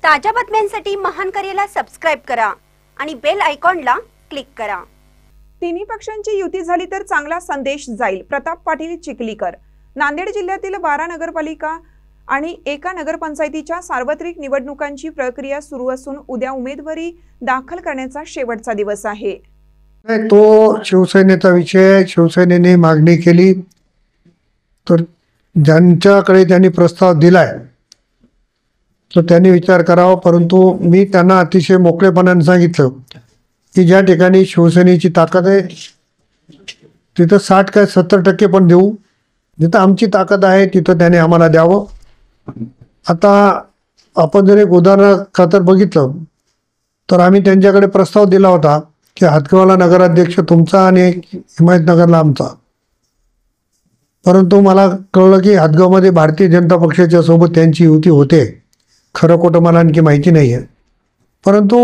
ताज्या बातम्यांसाठी महान करेला सबस्क्राइब करा आणि बेल आयकॉनला क्लिक करा। तिन्ही पक्षांची युती झाली तर चांगला संदेश जाईल। प्रताप पाटील चिखलीकर। नांदेड जिल्ह्यातील 12 नगरपालिका आणि एका नगरपंचायतीच्या सार्वत्रिक निवडणुकांची प्रक्रिया सुरू असून उद्या उमेदवारी दाखल करण्याचा शेवटचा दिवस आहे। तो शिवसेनेचा विषय, शिवसेनेने मागणी केली तर ज्यांच्याकडे त्यांनी प्रस्ताव दिलाय तर त्यांनी विचार करावा। परंतु मी त्यांना अतिशय मोकळेपणाने सांगितलं की ज्या ठिकाणी शिवसेनेची ताकद आहे तिथं 60 काय 70% पण देऊ, जिथं आमची ताकद आहे तिथं त्याने आम्हाला द्यावं। आता आपण जर एक उदाहरण खातर बघितलं तर आम्ही त्यांच्याकडे प्रस्ताव दिला होता की हातगावला नगराध्यक्ष तुमचा आणि हिमायतनगरला आमचा, परंतु मला कळलं की हातगावमध्ये भारतीय जनता पक्षाच्या सोबत त्यांची युती होते। खरं खोटं मला आणखी माहिती नाही आहे, परंतु